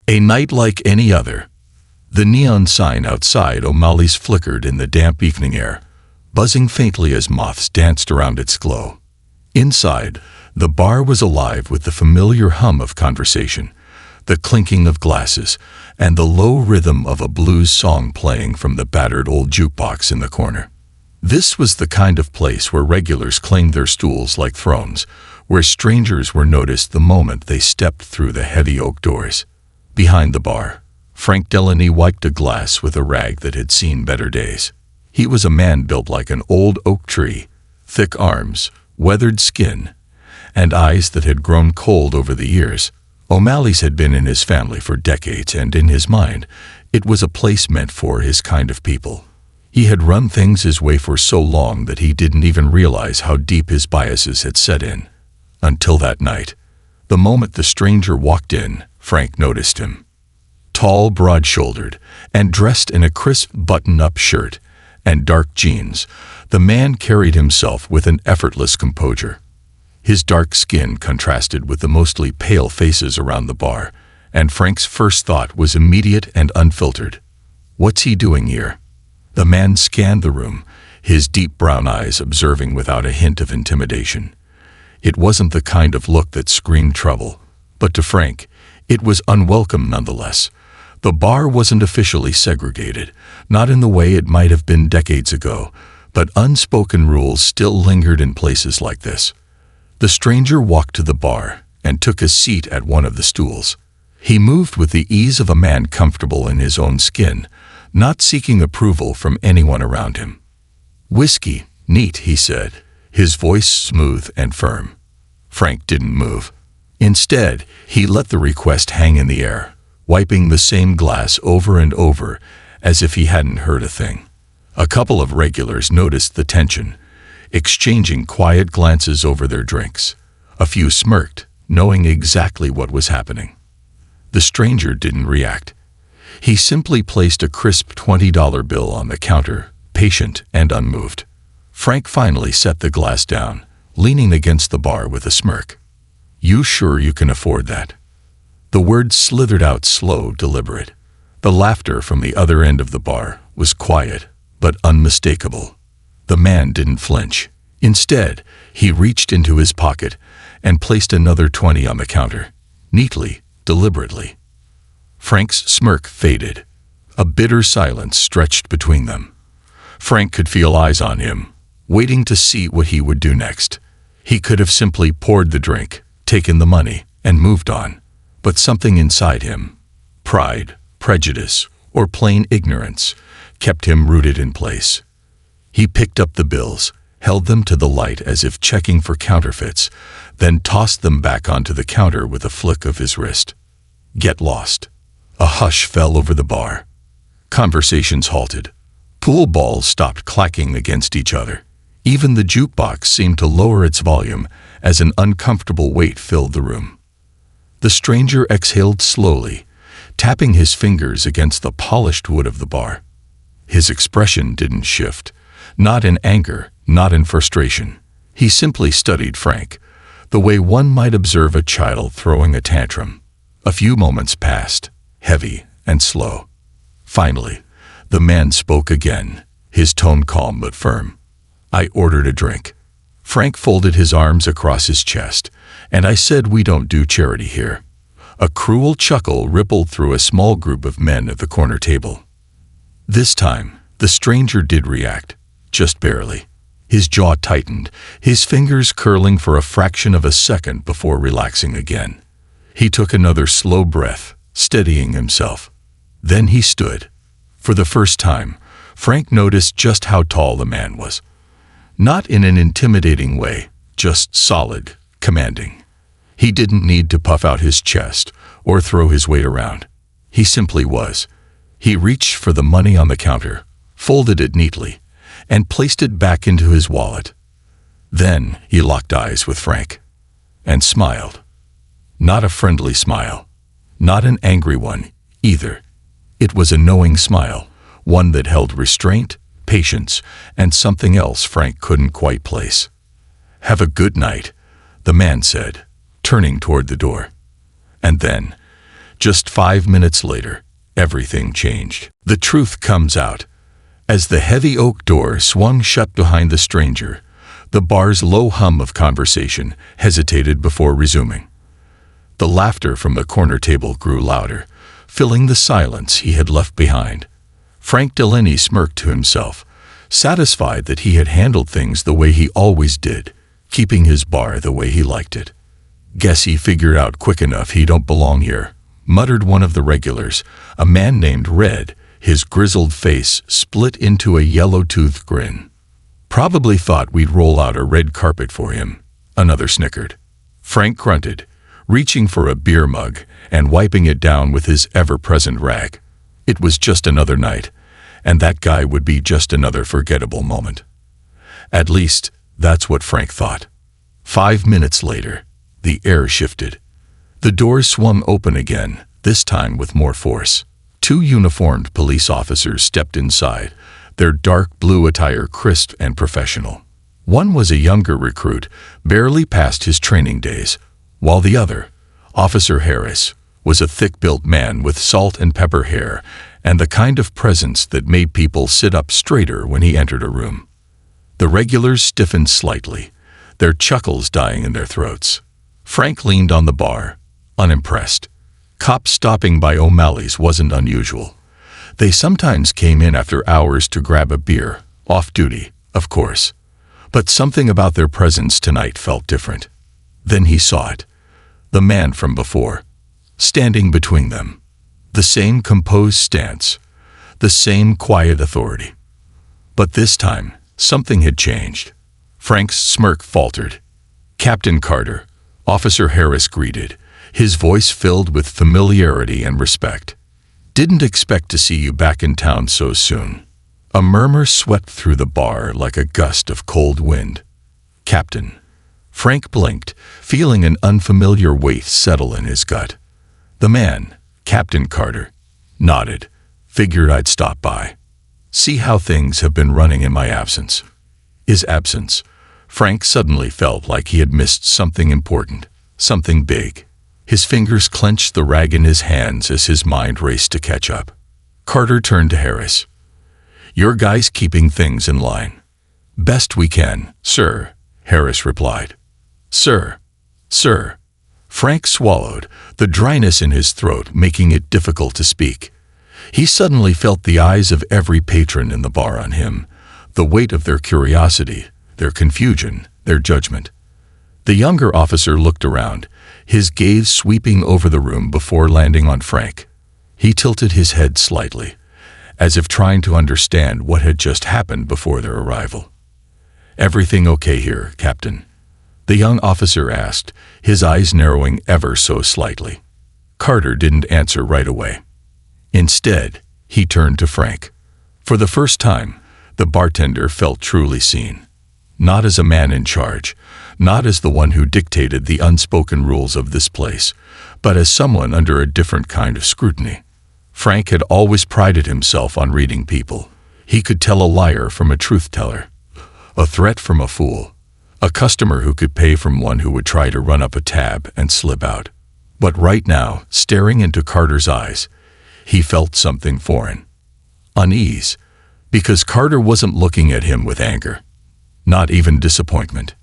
A night like any other. The neon sign outside O'Malley's flickered in the damp evening air, buzzing faintly as moths danced around its glow. Inside, the bar was alive with the familiar hum of conversation, the clinking of glasses, and the low rhythm of a blues song playing from the battered old jukebox in the corner. This was the kind of place where regulars claimed their stools like thrones, where strangers were noticed the moment they stepped through the heavy oak doors. Behind the bar, Frank Delaney wiped a glass with a rag that had seen better days. He was a man built like an old oak tree, thick arms, weathered skin, and eyes that had grown cold over the years. O'Malley's had been in his family for decades, and in his mind, it was a place meant for his kind of people. He had run things his way for so long that he didn't even realize how deep his biases had set in. Until that night. The moment the stranger walked in, Frank noticed him. Tall, broad-shouldered, and dressed in a crisp button-up shirt and dark jeans, the man carried himself with an effortless composure. His dark skin contrasted with the mostly pale faces around the bar, and Frank's first thought was immediate and unfiltered. What's he doing here? The man scanned the room, his deep brown eyes observing without a hint of intimidation. It wasn't the kind of look that screamed trouble, but to Frank, it was unwelcome nonetheless. The bar wasn't officially segregated, not in the way it might have been decades ago, but unspoken rules still lingered in places like this. The stranger walked to the bar and took a seat at one of the stools. He moved with the ease of a man comfortable in his own skin, not seeking approval from anyone around him. "Whiskey, neat," he said, his voice smooth and firm. Frank didn't move. Instead, he let the request hang in the air, wiping the same glass over and over as if he hadn't heard a thing. A couple of regulars noticed the tension, exchanging quiet glances over their drinks. A few smirked, knowing exactly what was happening. The stranger didn't react. He simply placed a crisp $20 bill on the counter, patient and unmoved. Frank finally set the glass down, leaning against the bar with a smirk. "You sure you can afford that?" The words slithered out slow, deliberate. The laughter from the other end of the bar was quiet, but unmistakable. The man didn't flinch. Instead, he reached into his pocket and placed another 20 on the counter, neatly, deliberately. Frank's smirk faded. A bitter silence stretched between them. Frank could feel eyes on him, waiting to see what he would do next. He could have simply poured the drink, taken the money, and moved on. But something inside him, pride, prejudice, or plain ignorance, kept him rooted in place. He picked up the bills, held them to the light as if checking for counterfeits, then tossed them back onto the counter with a flick of his wrist. Get lost. A hush fell over the bar. Conversations halted. Pool balls stopped clacking against each other. Even the jukebox seemed to lower its volume as an uncomfortable weight filled the room. The stranger exhaled slowly, tapping his fingers against the polished wood of the bar. His expression didn't shift, not in anger, not in frustration. He simply studied Frank, the way one might observe a child throwing a tantrum. A few moments passed, heavy and slow. Finally, the man spoke again, his tone calm but firm. "I ordered a drink." Frank folded his arms across his chest, "and I said we don't do charity here." A cruel chuckle rippled through a small group of men at the corner table. This time, the stranger did react, just barely. His jaw tightened, his fingers curling for a fraction of a second before relaxing again. He took another slow breath, steadying himself. Then he stood. For the first time, Frank noticed just how tall the man was. Not in an intimidating way, just solid, commanding. He didn't need to puff out his chest or throw his weight around. He simply was. He reached for the money on the counter, folded it neatly, and placed it back into his wallet. Then he locked eyes with Frank and smiled. Not a friendly smile, not an angry one either. It was a knowing smile, one that held restraint, patience, and something else Frank couldn't quite place. "Have a good night," the man said, turning toward the door. And then, Just 5 minutes later, everything changed. The truth comes out. As the heavy oak door swung shut behind the stranger, the bar's low hum of conversation hesitated before resuming. The laughter from the corner table grew louder, filling the silence he had left behind. Frank Delaney smirked to himself, satisfied that he had handled things the way he always did, keeping his bar the way he liked it. "Guess he figured out quick enough he don't belong here," muttered one of the regulars, a man named Red, his grizzled face split into a yellow-toothed grin. "Probably thought we'd roll out a red carpet for him," another snickered. Frank grunted, reaching for a beer mug and wiping it down with his ever-present rag. It was just another night, and that guy would be just another forgettable moment. At least, that's what Frank thought. 5 minutes later, the air shifted. The doors swung open again, this time with more force. 2 uniformed police officers stepped inside, their dark blue attire crisp and professional. One was a younger recruit, barely past his training days, while the other, Officer Harris, was a thick-built man with salt and pepper hair and the kind of presence that made people sit up straighter when he entered a room. The regulars stiffened slightly, their chuckles dying in their throats. Frank leaned on the bar, unimpressed. Cops stopping by O'Malley's wasn't unusual. They sometimes came in after hours to grab a beer, off duty, of course. But something about their presence tonight felt different. Then he saw it. The man from before, standing between them. The same composed stance, the same quiet authority. But this time, something had changed. Frank's smirk faltered. "Captain Carter," Officer Harris greeted, his voice filled with familiarity and respect. "Didn't expect to see you back in town so soon." A murmur swept through the bar like a gust of cold wind. "Captain." Frank blinked, feeling an unfamiliar weight settle in his gut. The man, Captain Carter, nodded, "Figured I'd stop by. See how things have been running in my absence." His absence. Frank suddenly felt like he had missed something important, something big. His fingers clenched the rag in his hands as his mind raced to catch up. Carter turned to Harris. "Your guys keeping things in line?" "Best we can, sir," Harris replied. "Sir. Sir." Frank swallowed, the dryness in his throat making it difficult to speak. He suddenly felt the eyes of every patron in the bar on him, the weight of their curiosity, their confusion, their judgment. The younger officer looked around, his gaze sweeping over the room before landing on Frank. He tilted his head slightly, as if trying to understand what had just happened before their arrival. "Everything okay here, Captain?" the young officer asked, his eyes narrowing ever so slightly. Carter didn't answer right away. Instead, he turned to Frank. For the first time, the bartender felt truly seen. Not as a man in charge, not as the one who dictated the unspoken rules of this place, but as someone under a different kind of scrutiny. Frank had always prided himself on reading people. He could tell a liar from a truth-teller, a threat from a fool, a customer who could pay from one who would try to run up a tab and slip out. But right now, staring into Carter's eyes, he felt something foreign. Unease, because Carter wasn't looking at him with anger. Not even disappointment.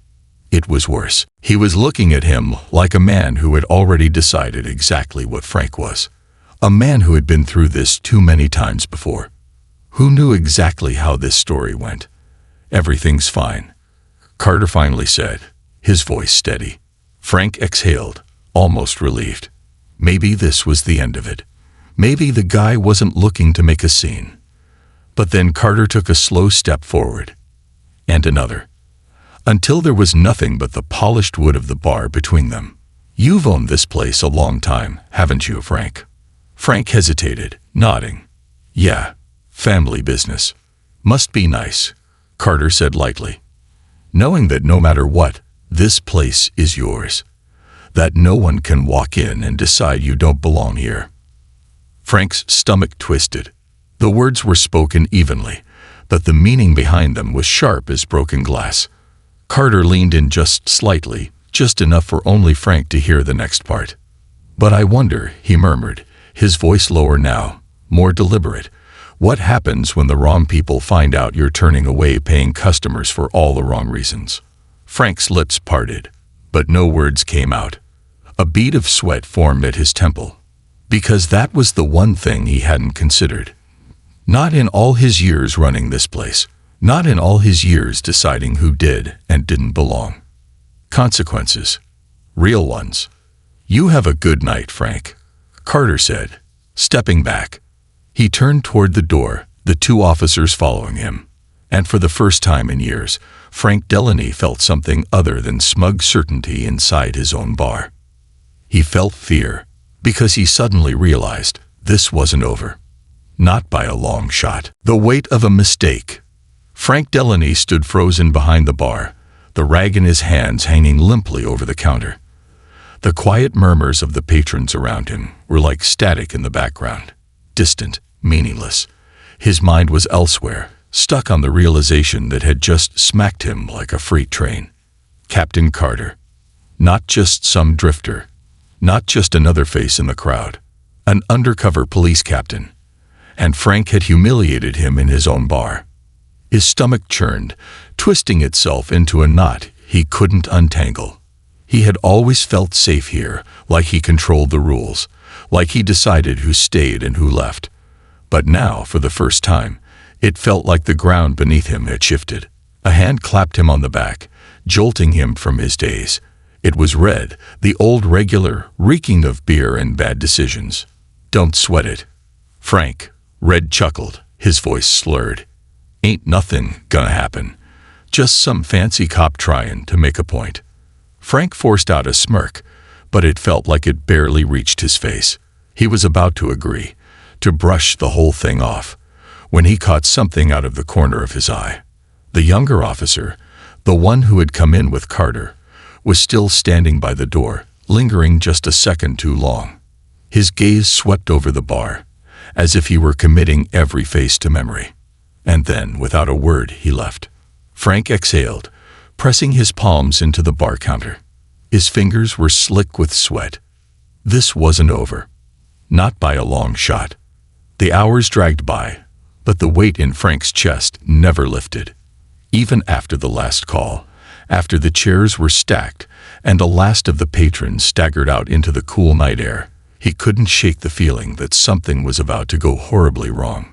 It was worse. He was looking at him like a man who had already decided exactly what Frank was. A man who had been through this too many times before. Who knew exactly how this story went. "Everything's fine," Carter finally said, his voice steady. Frank exhaled, almost relieved. Maybe this was the end of it. Maybe the guy wasn't looking to make a scene. But then Carter took a slow step forward. And another. Until there was nothing but the polished wood of the bar between them. "You've owned this place a long time, haven't you, Frank?" Frank hesitated, nodding. "Yeah, family business. Must be nice," Carter said lightly. "Knowing that no matter what, this place is yours. That no one can walk in and decide you don't belong here." Frank's stomach twisted. The words were spoken evenly, but the meaning behind them was sharp as broken glass. Carter leaned in just slightly, just enough for only Frank to hear the next part. "But I wonder," he murmured, his voice lower now, more deliberate, "what happens when the wrong people find out you're turning away paying customers for all the wrong reasons?" Frank's lips parted, but no words came out. A bead of sweat formed at his temple, because that was the one thing he hadn't considered. Not in all his years running this place, not in all his years deciding who did and didn't belong. Consequences. Real ones. "You have a good night, Frank," Carter said, stepping back. He turned toward the door, the two officers following him. And for the first time in years, Frank Delaney felt something other than smug certainty inside his own bar. He felt fear, because he suddenly realized this wasn't over. Not by a long shot. The weight of a mistake. Frank Delaney stood frozen behind the bar, the rag in his hands hanging limply over the counter. The quiet murmurs of the patrons around him were like static in the background, distant, meaningless. His mind was elsewhere, stuck on the realization that had just smacked him like a freight train. Captain Carter. Not just some drifter. Not just another face in the crowd. An undercover police captain. And Frank had humiliated him in his own bar. His stomach churned, twisting itself into a knot he couldn't untangle. He had always felt safe here, like he controlled the rules, like he decided who stayed and who left. But now, for the first time, it felt like the ground beneath him had shifted. A hand clapped him on the back, jolting him from his daze. It was Red, the old regular, reeking of beer and bad decisions. "Don't sweat it, Frank," Red chuckled, his voice slurred. "Ain't nothing gonna happen. Just some fancy cop trying to make a point." Frank forced out a smirk, but it felt like it barely reached his face. He was about to agree, to brush the whole thing off, when he caught something out of the corner of his eye. The younger officer, the one who had come in with Carter, was still standing by the door, lingering just a second too long. His gaze swept over the bar, as if he were committing every face to memory. And then, without a word, he left. Frank exhaled, pressing his palms into the bar counter. His fingers were slick with sweat. This wasn't over. Not by a long shot. The hours dragged by, but the weight in Frank's chest never lifted. Even after the last call, after the chairs were stacked and the last of the patrons staggered out into the cool night air, he couldn't shake the feeling that something was about to go horribly wrong.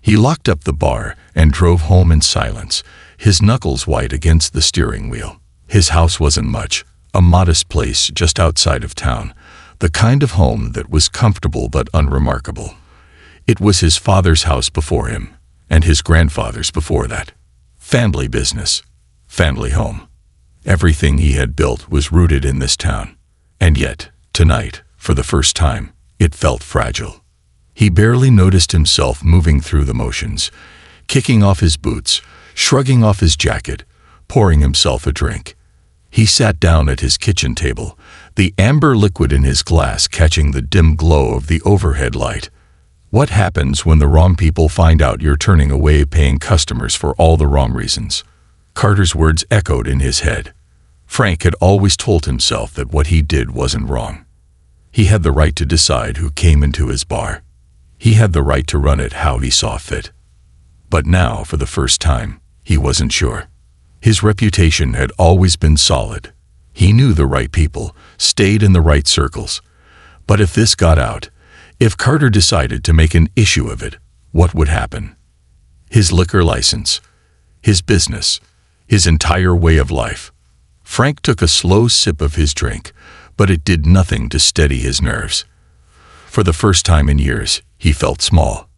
He locked up the bar and drove home in silence, his knuckles white against the steering wheel. His house wasn't much, a modest place just outside of town, the kind of home that was comfortable but unremarkable. It was his father's house before him, and his grandfather's before that. Family business, family home. Everything he had built was rooted in this town. And yet, tonight, for the first time, it felt fragile. He barely noticed himself moving through the motions, kicking off his boots, shrugging off his jacket, pouring himself a drink. He sat down at his kitchen table, the amber liquid in his glass catching the dim glow of the overhead light. What happens when the wrong people find out you're turning away paying customers for all the wrong reasons? Carter's words echoed in his head. Frank had always told himself that what he did wasn't wrong. He had the right to decide who came into his bar. He had the right to run it how he saw fit. But now, for the first time, he wasn't sure. His reputation had always been solid. He knew the right people, stayed in the right circles. But if this got out, if Carter decided to make an issue of it, what would happen? His liquor license, his business, his entire way of life. Frank took a slow sip of his drink, but it did nothing to steady his nerves. For the first time in years, he felt small.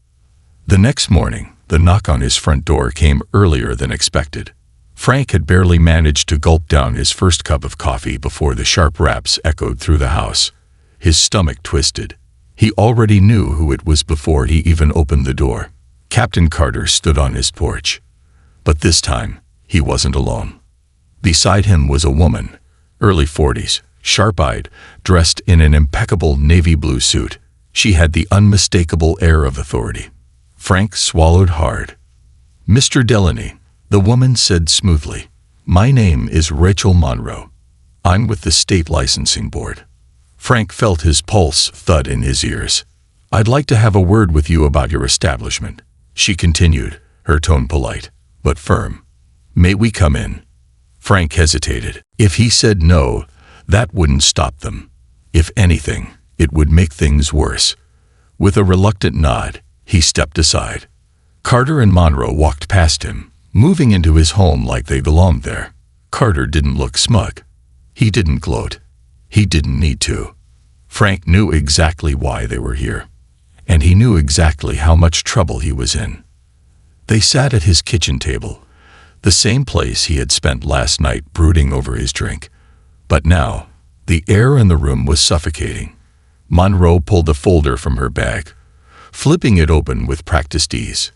The next morning, the knock on his front door came earlier than expected. Frank had barely managed to gulp down his first cup of coffee before the sharp raps echoed through the house. His stomach twisted. He already knew who it was before he even opened the door. Captain Carter stood on his porch. But this time, he wasn't alone. Beside him was a woman, early 40s, sharp-eyed, dressed in an impeccable navy blue suit. She had the unmistakable air of authority. Frank swallowed hard. "Mr. Delaney," the woman said smoothly, "my name is Rachel Monroe. I'm with the State Licensing Board." Frank felt his pulse thud in his ears. "I'd like to have a word with you about your establishment," she continued, her tone polite, but firm. "May we come in?" Frank hesitated. If he said no, that wouldn't stop them. If anything, it would make things worse. With a reluctant nod, he stepped aside. Carter and Monroe walked past him, moving into his home like they belonged there. Carter didn't look smug. He didn't gloat. He didn't need to. Frank knew exactly why they were here, and he knew exactly how much trouble he was in. They sat at his kitchen table, the same place he had spent last night brooding over his drink. But now, the air in the room was suffocating. Monroe pulled a folder from her bag, flipping it open with practiced ease.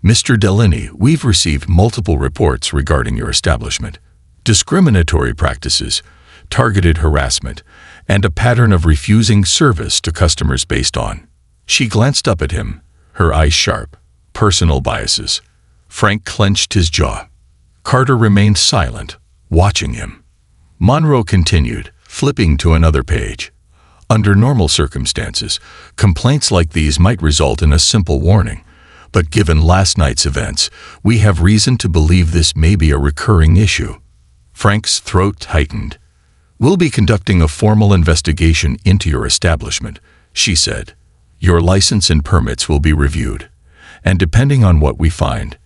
"Mr. Delaney, we've received multiple reports regarding your establishment. Discriminatory practices, targeted harassment, and a pattern of refusing service to customers based on." She glanced up at him, her eyes sharp. "Personal biases." Frank clenched his jaw. Carter remained silent, watching him. Monroe continued, flipping to another page. "Under normal circumstances, complaints like these might result in a simple warning. But given last night's events, we have reason to believe this may be a recurring issue." Frank's throat tightened. "We'll be conducting a formal investigation into your establishment," she said. "Your license and permits will be reviewed, and depending on what we find,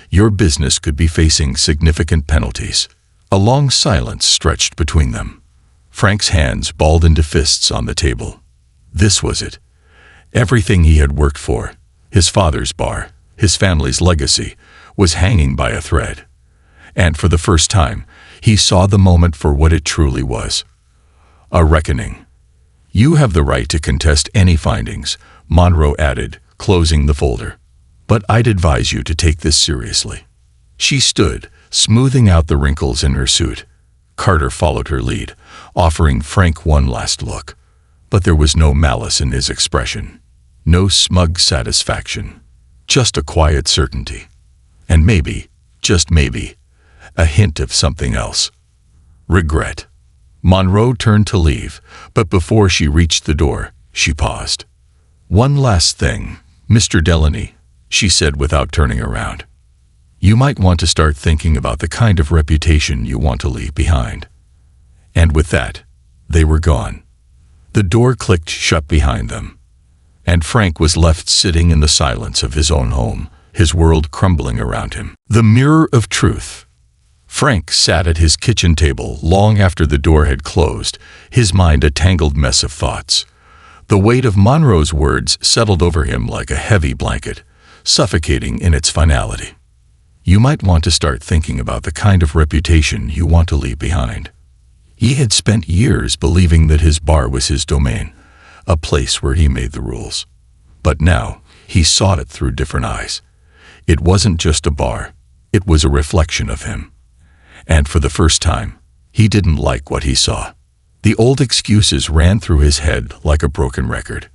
your business could be facing significant penalties." A long silence stretched between them. Frank's hands balled into fists on the table. This was it. Everything he had worked for, his father's bar, his family's legacy, was hanging by a thread. And for the first time, he saw the moment for what it truly was. A reckoning. "You have the right to contest any findings," Monroe added, closing the folder. "But I'd advise you to take this seriously." She stood, smoothing out the wrinkles in her suit. Carter followed her lead, offering Frank one last look. But there was no malice in his expression. No smug satisfaction. Just a quiet certainty. And maybe, just maybe, a hint of something else. Regret. Monroe turned to leave, but before she reached the door, she paused. "One last thing, Mr. Delaney," she said without turning around. "You might want to start thinking about the kind of reputation you want to leave behind." And with that, they were gone. The door clicked shut behind them, and Frank was left sitting in the silence of his own home, his world crumbling around him. The mirror of truth. Frank sat at his kitchen table long after the door had closed, his mind a tangled mess of thoughts. The weight of Monroe's words settled over him like a heavy blanket, suffocating in its finality. You might want to start thinking about the kind of reputation you want to leave behind. He had spent years believing that his bar was his domain, a place where he made the rules. But now, he saw it through different eyes. It wasn't just a bar, it was a reflection of him. And for the first time, he didn't like what he saw. The old excuses ran through his head like a broken record.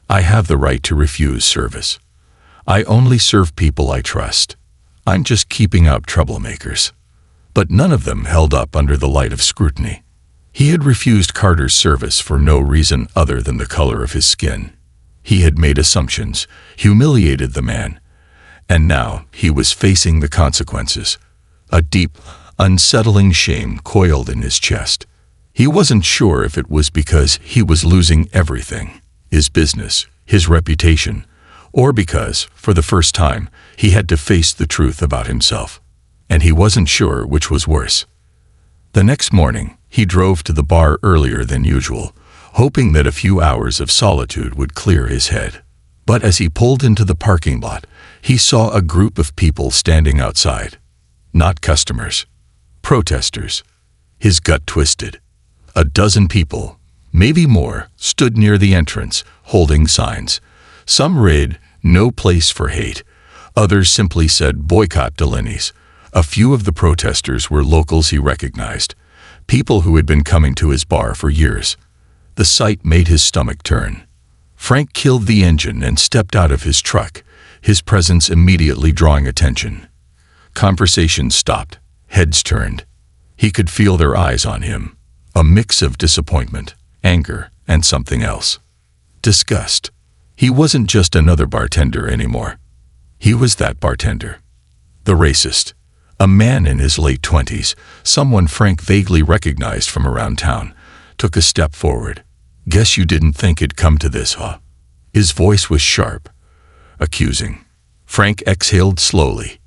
I have the right to refuse service. I only serve people I trust. I'm just keeping out troublemakers. But none of them held up under the light of scrutiny. He had refused Carter's service for no reason other than the color of his skin. He had made assumptions, humiliated the man, and now he was facing the consequences. A deep, unsettling shame coiled in his chest. He wasn't sure if it was because he was losing everything, his business, his reputation, or because, for the first time, he had to face the truth about himself. And he wasn't sure which was worse. The next morning, he drove to the bar earlier than usual, hoping that a few hours of solitude would clear his head. But as he pulled into the parking lot, he saw a group of people standing outside. Not customers. Protesters. His gut twisted. A dozen people, maybe more, stood near the entrance, holding signs. Some read, "No place for hate." Others simply said, "Boycott Delaney's." A few of the protesters were locals he recognized, people who had been coming to his bar for years. The sight made his stomach turn. Frank killed the engine and stepped out of his truck, his presence immediately drawing attention. Conversations stopped, heads turned. He could feel their eyes on him, a mix of disappointment, anger, and something else. Disgust. He wasn't just another bartender anymore. He was that bartender. The racist. A man in his late 20s, someone Frank vaguely recognized from around town, took a step forward. "Guess you didn't think it'd come to this, huh?" His voice was sharp, accusing. Frank exhaled slowly.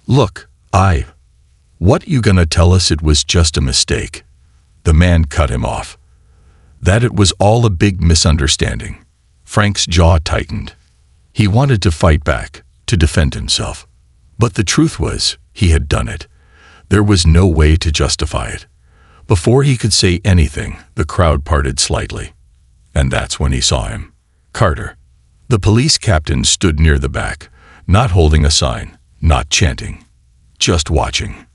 "Look, what you gonna tell us it was just a mistake?" The man cut him off. That it was all a big misunderstanding. Frank's jaw tightened. He wanted to fight back, to defend himself. But the truth was, he had done it. There was no way to justify it. Before he could say anything, the crowd parted slightly. And that's when he saw him. Carter. The police captain stood near the back, not holding a sign, not chanting, just watching.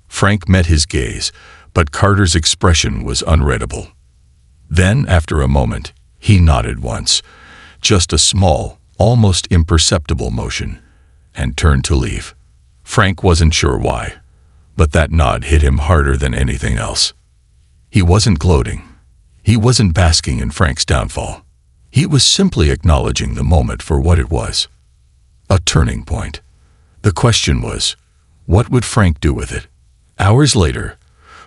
Frank met his gaze, but Carter's expression was unreadable. Then, after a moment, he nodded once, just a small, almost imperceptible motion, and turned to leave. Frank wasn't sure why, but that nod hit him harder than anything else. He wasn't gloating. He wasn't basking in Frank's downfall. He was simply acknowledging the moment for what it was. A turning point. The question was, what would Frank do with it? Hours later,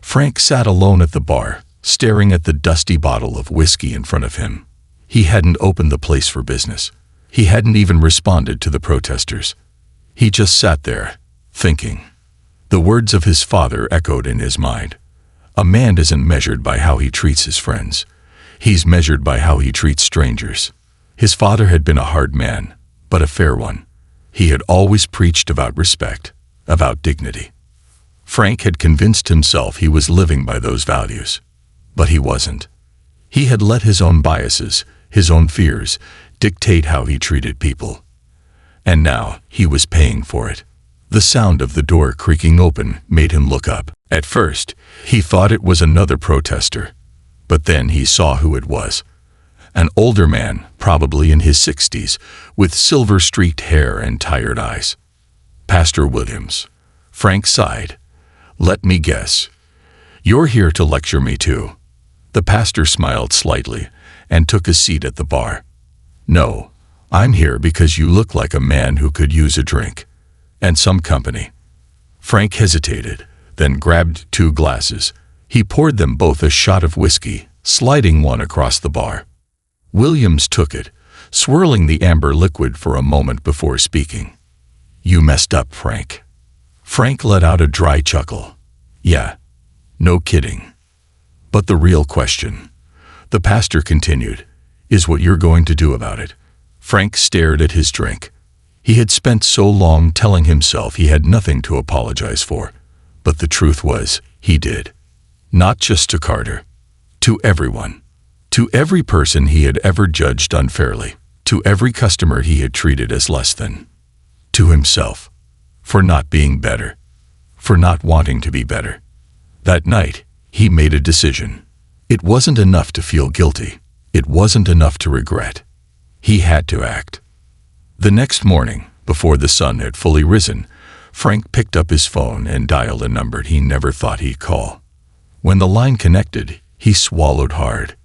Frank sat alone at the bar, staring at the dusty bottle of whiskey in front of him. He hadn't opened the place for business. He hadn't even responded to the protesters. He just sat there, thinking. The words of his father echoed in his mind. A man isn't measured by how he treats his friends. He's measured by how he treats strangers. His father had been a hard man, but a fair one. He had always preached about respect, about dignity. Frank had convinced himself he was living by those values. But he wasn't. He had let his own biases, his own fears, dictate how he treated people. And now he was paying for it. The sound of the door creaking open made him look up. At first, he thought it was another protester. But then he saw who it was. An older man, probably in his 60s, with silver-streaked hair and tired eyes. Pastor Williams. Frank sighed. "Let me guess. You're here to lecture me too." The pastor smiled slightly and took a seat at the bar. "No, I'm here because you look like a man who could use a drink. And some company." Frank hesitated, then grabbed 2 glasses. He poured them both a shot of whiskey, sliding one across the bar. Williams took it, swirling the amber liquid for a moment before speaking. "You messed up, Frank." Frank let out a dry chuckle. "Yeah, no kidding. But the real question," the pastor continued, "is what you're going to do about it." Frank stared at his drink. He had spent so long telling himself he had nothing to apologize for, but the truth was, he did. Not just to Carter. To everyone. To every person he had ever judged unfairly. To every customer he had treated as less than. To himself. For not being better. For not wanting to be better. That night, he made a decision. It wasn't enough to feel guilty. It wasn't enough to regret. He had to act. The next morning, before the sun had fully risen, Frank picked up his phone and dialed a number he never thought he'd call. When the line connected, he swallowed hard.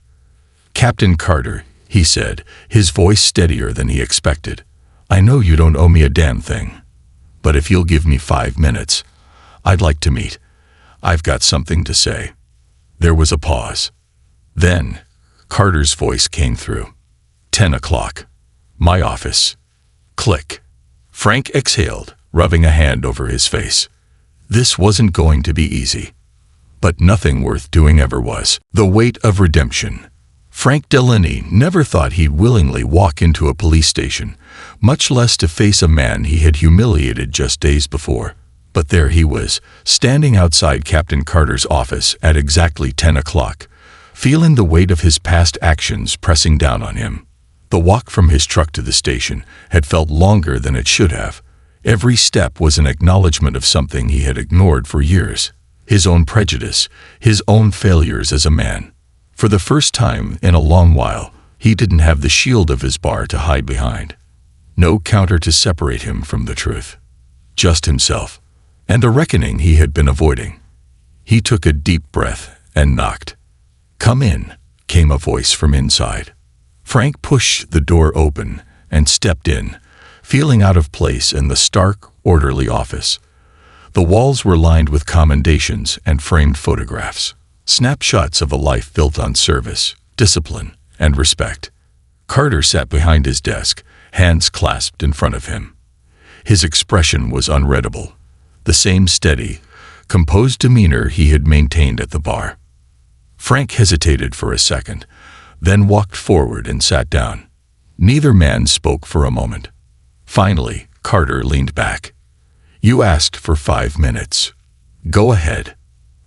"Captain Carter," he said, his voice steadier than he expected. "I know you don't owe me a damn thing. But if you'll give me 5 minutes, I'd like to meet. I've got something to say." There was a pause. Then, Carter's voice came through. 10 o'clock. My office. Click. Frank exhaled, rubbing a hand over his face. This wasn't going to be easy. But nothing worth doing ever was. The weight of redemption. Frank Delaney never thought he'd willingly walk into a police station, much less to face a man he had humiliated just days before. But there he was, standing outside Captain Carter's office at exactly 10 o'clock, feeling the weight of his past actions pressing down on him. The walk from his truck to the station had felt longer than it should have. Every step was an acknowledgement of something he had ignored for years. His own prejudice, his own failures as a man. For the first time in a long while, he didn't have the shield of his bar to hide behind. No counter to separate him from the truth. Just himself. And a reckoning he had been avoiding. He took a deep breath and knocked. "Come in, came a voice from inside. Frank pushed the door open and stepped in, feeling out of place in the stark, orderly office. The walls were lined with commendations and framed photographs, snapshots of a life built on service, discipline, and respect. Carter sat behind his desk, hands clasped in front of him. His expression was unreadable, the same steady, composed demeanor he had maintained at the bar. Frank hesitated for a second, then walked forward and sat down. Neither man spoke for a moment. Finally, Carter leaned back. "You asked for 5 minutes. Go ahead."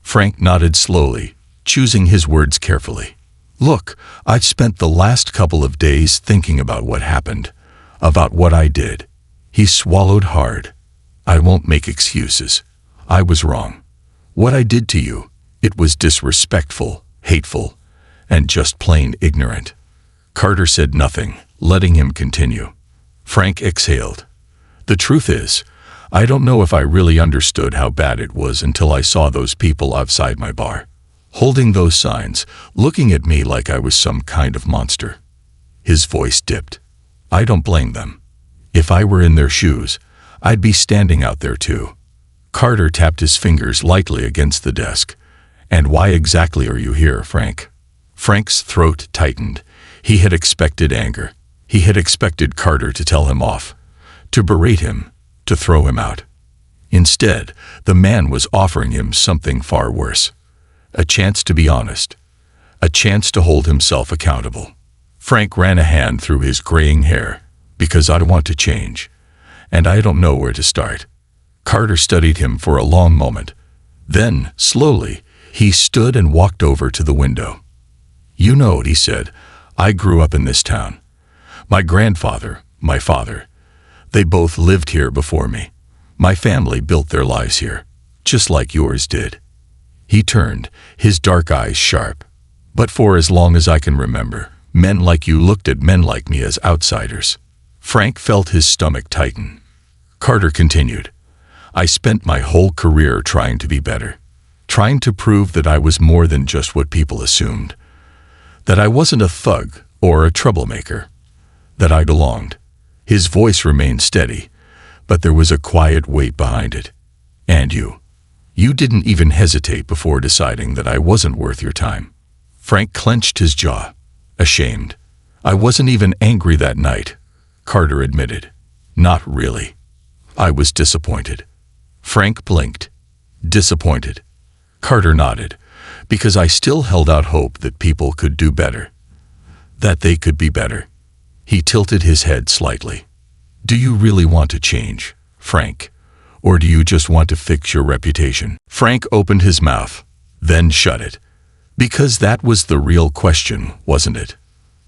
Frank nodded slowly, choosing his words carefully. "Look, I've spent the last couple of days thinking about what happened, about what I did." He swallowed hard. "I won't make excuses. I was wrong. What I did to you, it was disrespectful, hateful, and just plain ignorant." Carter said nothing, letting him continue. Frank exhaled. "The truth is, I don't know if I really understood how bad it was until I saw those people outside my bar, holding those signs, looking at me like I was some kind of monster." His voice dipped. "I don't blame them. If I were in their shoes, I'd be standing out there too." Carter tapped his fingers lightly against the desk. "And why exactly are you here, Frank?" Frank's throat tightened. He had expected anger. He had expected Carter to tell him off, to berate him, to throw him out. Instead, the man was offering him something far worse. A chance to be honest. A chance to hold himself accountable. Frank ran a hand through his graying hair. "Because I want to change, and I don't know where to start." Carter studied him for a long moment. Then, slowly, he stood and walked over to the window. "You know," he said, "I grew up in this town. My grandfather, my father, they both lived here before me. My family built their lives here, just like yours did." He turned, his dark eyes sharp. "But for as long as I can remember, men like you looked at men like me as outsiders." Frank felt his stomach tighten. Carter continued, "I spent my whole career trying to be better, trying to prove that I was more than just what people assumed, that I wasn't a thug or a troublemaker, that I belonged." His voice remained steady, but there was a quiet weight behind it. "And you didn't even hesitate before deciding that I wasn't worth your time." Frank clenched his jaw, ashamed. "I wasn't even angry that night," Carter admitted. "Not really. I was disappointed." Frank blinked. "Disappointed?" Carter nodded. "Because I still held out hope that people could do better. That they could be better." He tilted his head slightly. "Do you really want to change, Frank? Or do you just want to fix your reputation?" Frank opened his mouth, then shut it. Because that was the real question, wasn't it?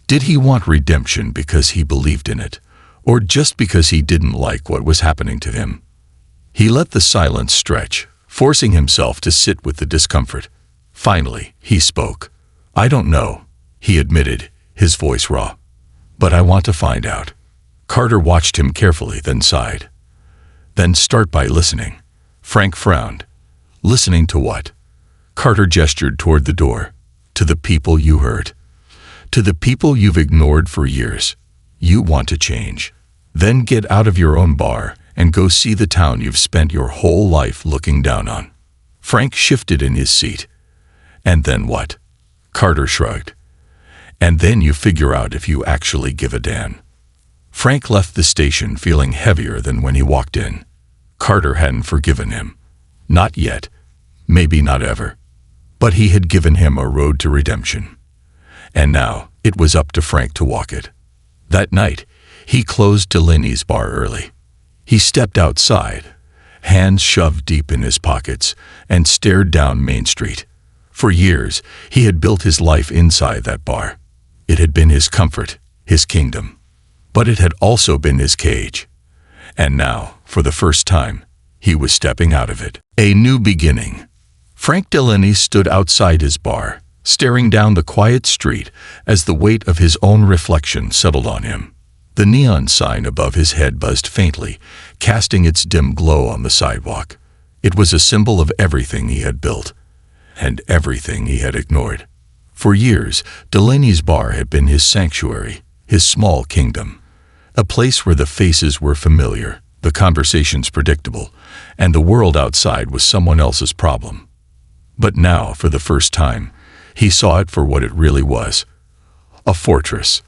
Did he want redemption because he believed in it, or just because he didn't like what was happening to him? He let the silence stretch, forcing himself to sit with the discomfort. Finally, he spoke. "I don't know," he admitted, his voice raw. "But I want to find out." Carter watched him carefully, then sighed. "Then start by listening." Frank frowned. "Listening to what?" Carter gestured toward the door. "To the people you hurt. To the people you've ignored for years. You want to change. Then get out of your own bar and go see the town you've spent your whole life looking down on." Frank shifted in his seat. "And then what?" Carter shrugged. "And then you figure out if you actually give a damn." Frank left the station feeling heavier than when he walked in. Carter hadn't forgiven him. Not yet. Maybe not ever. But he had given him a road to redemption. And now it was up to Frank to walk it. That night, he closed Delaney's bar early. He stepped outside, hands shoved deep in his pockets, and stared down Main Street. For years, he had built his life inside that bar. It had been his comfort, his kingdom. But it had also been his cage. And now, for the first time, he was stepping out of it. A new beginning. Frank Delaney stood outside his bar, staring down the quiet street as the weight of his own reflection settled on him. The neon sign above his head buzzed faintly, casting its dim glow on the sidewalk. It was a symbol of everything he had built, and everything he had ignored. For years, Delaney's bar had been his sanctuary, his small kingdom. A place where the faces were familiar, the conversations predictable, and the world outside was someone else's problem. But now, for the first time, he saw it for what it really was. A fortress.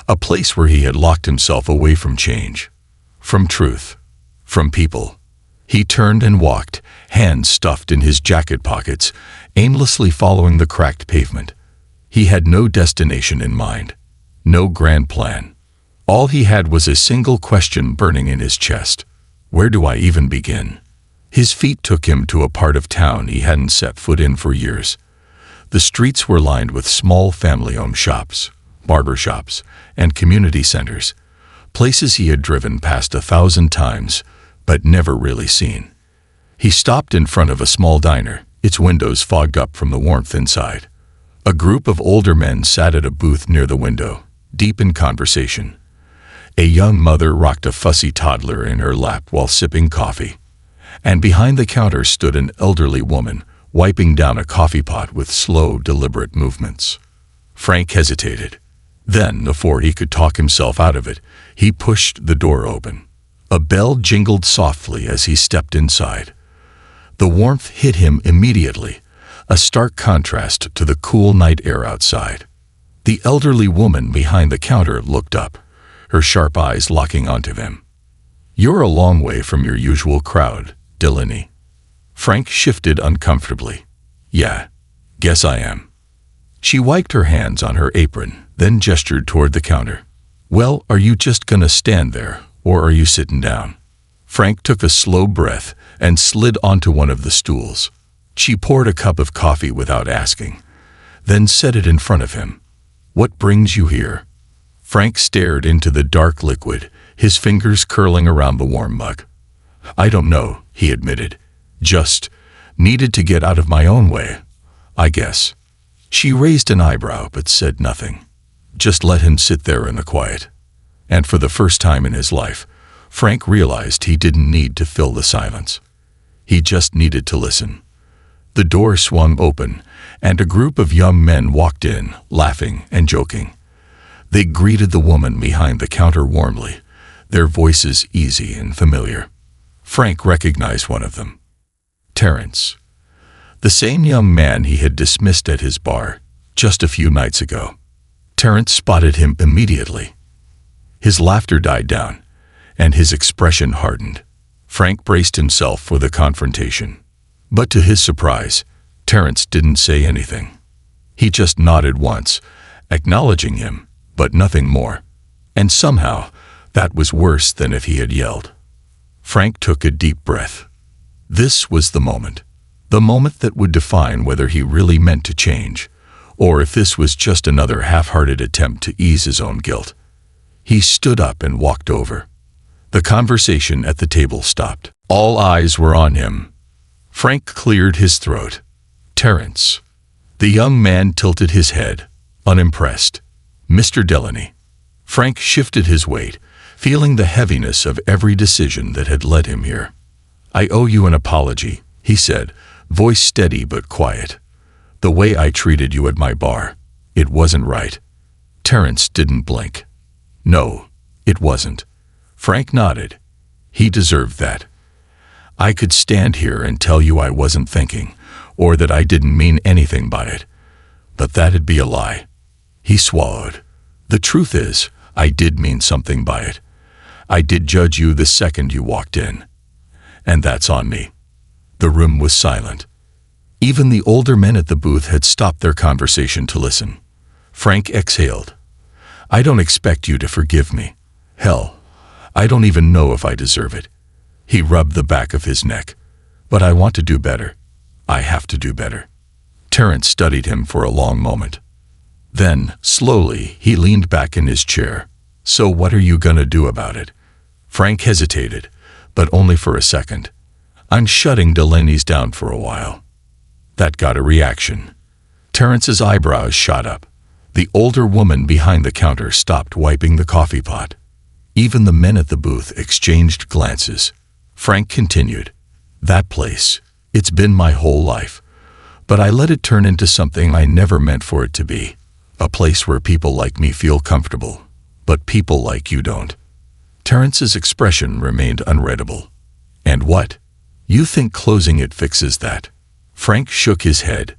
A place where he had locked himself away from change, from truth, from people. He turned and walked, hands stuffed in his jacket pockets, aimlessly following the cracked pavement. He had no destination in mind, no grand plan. All he had was a single question burning in his chest. Where do I even begin? His feet took him to a part of town he hadn't set foot in for years. The streets were lined with small family-owned shops, barber shops, and community centers, places he had driven past 1,000 times, but never really seen. He stopped in front of a small diner, its windows fogged up from the warmth inside. A group of older men sat at a booth near the window, deep in conversation. A young mother rocked a fussy toddler in her lap while sipping coffee. And behind the counter stood an elderly woman, wiping down a coffee pot with slow, deliberate movements. Frank hesitated. Then, before he could talk himself out of it, he pushed the door open. A bell jingled softly as he stepped inside. The warmth hit him immediately, a stark contrast to the cool night air outside. The elderly woman behind the counter looked up, her sharp eyes locking onto him. "You're a long way from your usual crowd, Delaney." Frank shifted uncomfortably. "Yeah, guess I am." She wiped her hands on her apron, then gestured toward the counter. "Well, are you just gonna stand there, or are you sitting down?" Frank took a slow breath and slid onto one of the stools. She poured a cup of coffee without asking, then set it in front of him. "What brings you here?" Frank stared into the dark liquid, his fingers curling around the warm mug. "I don't know," he admitted. "Just needed to get out of my own way, I guess." She raised an eyebrow but said nothing. Just let him sit there in the quiet. And for the first time in his life, Frank realized he didn't need to fill the silence. He just needed to listen. The door swung open, and a group of young men walked in, laughing and joking. They greeted the woman behind the counter warmly, their voices easy and familiar. Frank recognized one of them. Terrence. The same young man he had dismissed at his bar just a few nights ago. Terrence spotted him immediately. His laughter died down, and his expression hardened. Frank braced himself for the confrontation. But to his surprise, Terrence didn't say anything. He just nodded once, acknowledging him, but nothing more. And somehow, that was worse than if he had yelled. Frank took a deep breath. This was the moment that would define whether he really meant to change, or if this was just another half-hearted attempt to ease his own guilt. He stood up and walked over. The conversation at the table stopped. All eyes were on him. Frank cleared his throat. "Terrence." The young man tilted his head, unimpressed. "Mr. Delaney." Frank shifted his weight, feeling the heaviness of every decision that had led him here. "I owe you an apology," he said, voice steady but quiet. "The way I treated you at my bar, it wasn't right." Terrence didn't blink. "No, it wasn't." Frank nodded. "He deserved that. I could stand here and tell you I wasn't thinking, or that I didn't mean anything by it. But that'd be a lie." He swallowed. "The truth is, I did mean something by it. I did judge you the second you walked in. And that's on me." The room was silent. Even the older men at the booth had stopped their conversation to listen. Frank exhaled. "I don't expect you to forgive me. Hell, I don't even know if I deserve it." He rubbed the back of his neck. "But I want to do better. I have to do better." Terrence studied him for a long moment. Then, slowly, he leaned back in his chair. "So what are you gonna do about it?" Frank hesitated, but only for a second. "I'm shutting Delaney's down for a while." That got a reaction. Terrence's eyebrows shot up. The older woman behind the counter stopped wiping the coffee pot. Even the men at the booth exchanged glances. Frank continued. "That place, it's been my whole life. But I let it turn into something I never meant for it to be. A place where people like me feel comfortable, but people like you don't." Terrence's expression remained unreadable. "And what? You think closing it fixes that?" Frank shook his head.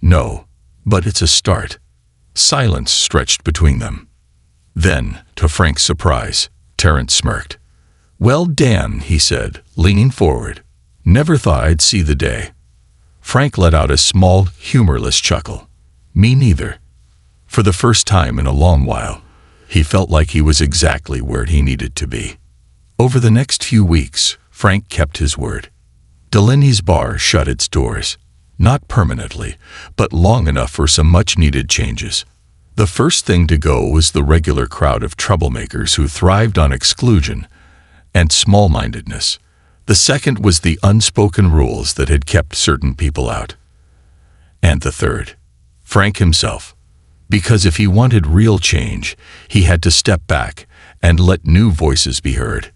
"No, but it's a start." Silence stretched between them. Then, to Frank's surprise, Terrence smirked. "Well, Dan," he said, leaning forward. "Never thought I'd see the day." Frank let out a small, humorless chuckle. "Me neither." For the first time in a long while, he felt like he was exactly where he needed to be. Over the next few weeks, Frank kept his word. Delaney's bar shut its doors. Not permanently, but long enough for some much-needed changes. The first thing to go was the regular crowd of troublemakers who thrived on exclusion and small-mindedness. The second was the unspoken rules that had kept certain people out. And the third, Frank himself. Because if he wanted real change, he had to step back and let new voices be heard.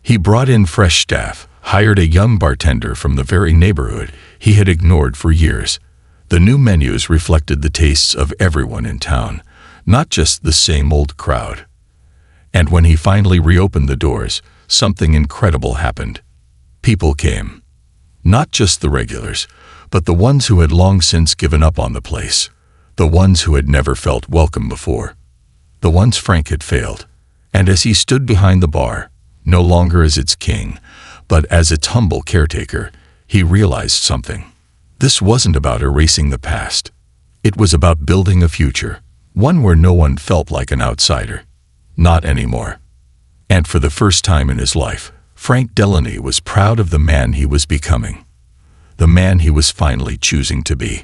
He brought in fresh staff, hired a young bartender from the very neighborhood he had ignored for years. The new menus reflected the tastes of everyone in town, not just the same old crowd. And when he finally reopened the doors, something incredible happened. People came. Not just the regulars, but the ones who had long since given up on the place. The ones who had never felt welcome before. The ones Frank had failed. And as he stood behind the bar, no longer as its king, but as its humble caretaker, he realized something. This wasn't about erasing the past. It was about building a future, one where no one felt like an outsider. Not anymore. And for the first time in his life, Frank Delaney was proud of the man he was becoming. The man he was finally choosing to be.